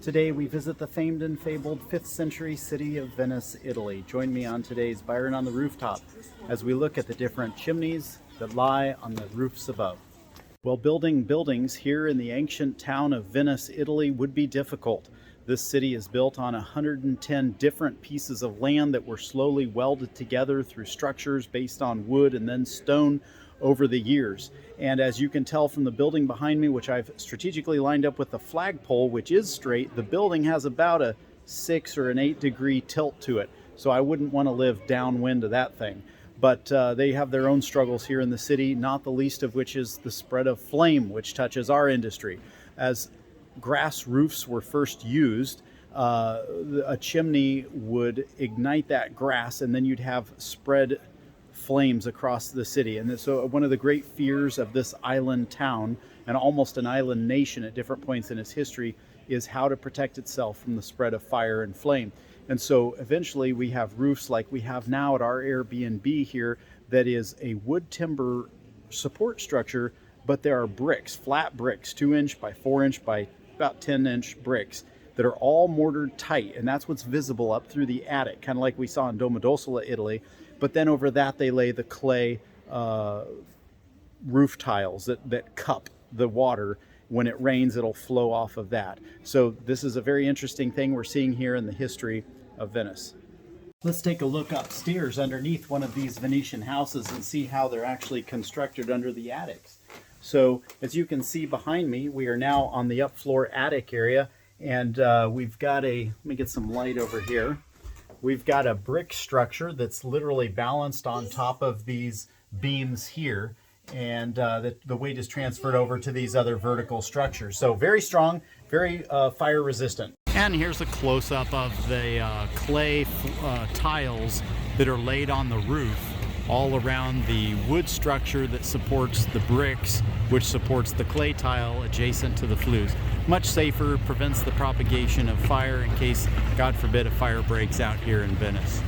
Today we visit the famed and fabled 5th century city of Venice, Italy. Join me on today's Byron on the Rooftop as we look at the different chimneys that lie on the roofs above. Well, building buildings here in the ancient town of Venice, Italy would be difficult. This city is built on 110 different pieces of land that were slowly welded together through structures based on wood and then stone over the years. And as you can tell from the building behind me, which I've strategically lined up with the flagpole, which is straight, the building has about a 6 or an 8 degree tilt to it. So I wouldn't want to live downwind of that thing. But they have their own struggles here in the city, not the least of which is the spread of flame, which touches our industry. As grass roofs were first used, a chimney would ignite that grass, and then you'd have spread flames across the city. And so one of the great fears of this island town, and almost an island nation at different points in its history, is how to protect itself from the spread of fire and flame. And so eventually we have roofs like we have now at our Airbnb here that is a wood timber support structure, but there are bricks, flat bricks, 2-inch by 4-inch by about 10-inch bricks that are all mortared tight, and that's what's visible up through the attic, kind of like we saw in Domodossola, Italy. But then over that they lay the clay roof tiles that cup the water. When it rains, it'll flow off of that. So this is a very interesting thing we're seeing here in the history of Venice. Let's take a look upstairs underneath one of these Venetian houses and see how they're actually constructed under the attics. So as you can see behind me, we are now on the upfloor attic area, and we've got let me get some light over here. We've got a brick structure that's literally balanced on top of these beams here, and the weight is transferred over to these other vertical structures. So very strong, very fire resistant. And here's a close-up of the clay tiles that are laid on the roof all around the wood structure that supports the bricks, which supports the clay tile adjacent to the flues. Much safer, prevents the propagation of fire in case, God forbid, a fire breaks out here in Venice.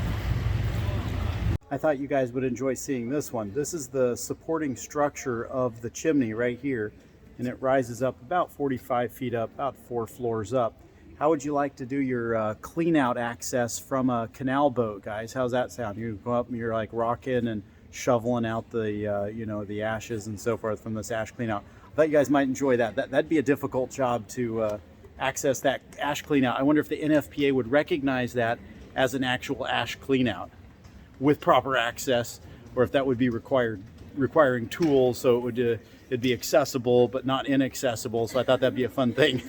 I thought you guys would enjoy seeing this one. This is the supporting structure of the chimney right here, and it rises up about 45 feet up, about 4 floors up. How would you like to do your clean out access from a canal boat, guys? How's that sound? You go up and you're like rocking and shoveling out the the ashes and so forth from this ash clean out. I thought you guys might enjoy that. That'd be a difficult job to access that ash clean out. I wonder if the NFPA would recognize that as an actual ash clean out with proper access, or if that would be requiring tools so it would it'd be accessible but not inaccessible. So I thought that'd be a fun thing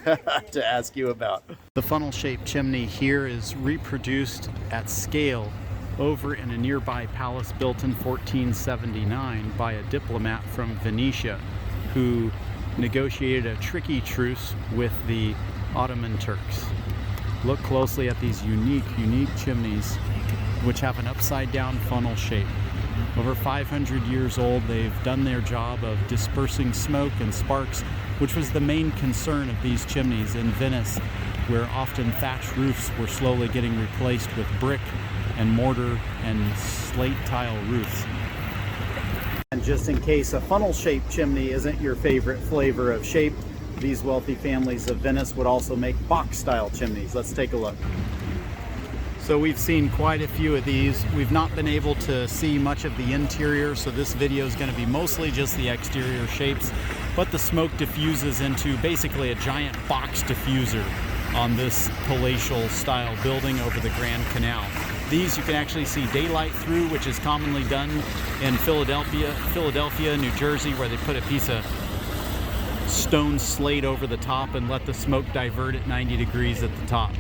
to ask you about. The funnel-shaped chimney here is reproduced at scale over in a nearby palace built in 1479 by a diplomat from Venetia who negotiated a tricky truce with the Ottoman Turks. Look closely at these unique chimneys which have an upside-down funnel shape. Over 500 years old, they've done their job of dispersing smoke and sparks, which was the main concern of these chimneys in Venice, where often thatch roofs were slowly getting replaced with brick and mortar and slate tile roofs. And just in case a funnel-shaped chimney isn't your favorite flavor of shape, these wealthy families of Venice would also make box-style chimneys. Let's take a look. So we've seen quite a few of these. We've not been able to see much of the interior, so this video is going to be mostly just the exterior shapes, but the smoke diffuses into basically a giant box diffuser on this palatial style building over the Grand Canal. These you can actually see daylight through, which is commonly done in Philadelphia, New Jersey, where they put a piece of stone slate over the top and let the smoke divert at 90 degrees at the top.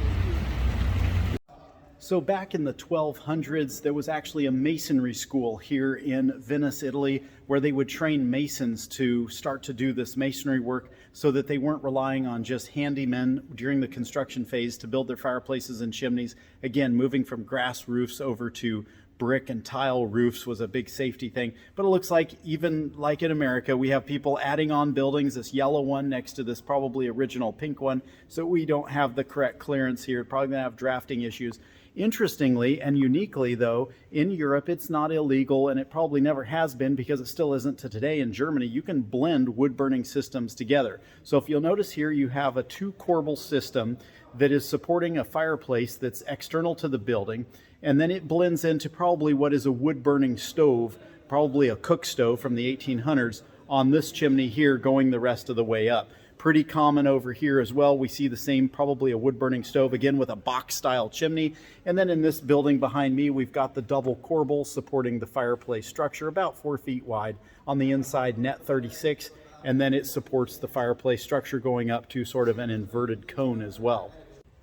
So back in the 1200s, there was actually a masonry school here in Venice, Italy, where they would train masons to start to do this masonry work so that they weren't relying on just handymen during the construction phase to build their fireplaces and chimneys. Again, moving from grass roofs over to brick and tile roofs was a big safety thing. But it looks like, even like in America, we have people adding on buildings, this yellow one next to this probably original pink one, so we don't have the correct clearance here. Probably gonna have drafting issues. Interestingly and uniquely though, in Europe it's not illegal, and it probably never has been because it still isn't to today in Germany. You can blend wood burning systems together. So if you'll notice here, you have a 2-corbel system that is supporting a fireplace that's external to the building, and then it blends into probably what is a wood burning stove, probably a cook stove from the 1800s, on this chimney here going the rest of the way up. Pretty common over here as well. We see the same, probably a wood burning stove, again with a box style chimney. And then in this building behind me, we've got the double corbel supporting the fireplace structure, about 4 feet wide. On the inside, net 36, and then it supports the fireplace structure going up to sort of an inverted cone as well.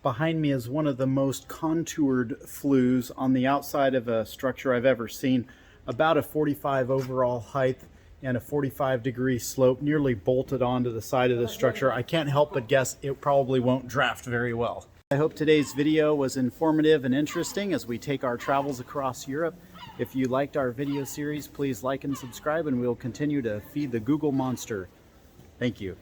Behind me is one of the most contoured flues on the outside of a structure I've ever seen. About a 45 overall height and a 45-degree slope, nearly bolted onto the side of the structure. I can't help but guess it probably won't draft very well. I hope today's video was informative and interesting as we take our travels across Europe. If you liked our video series, please like and subscribe, and we'll continue to feed the Google monster. Thank you.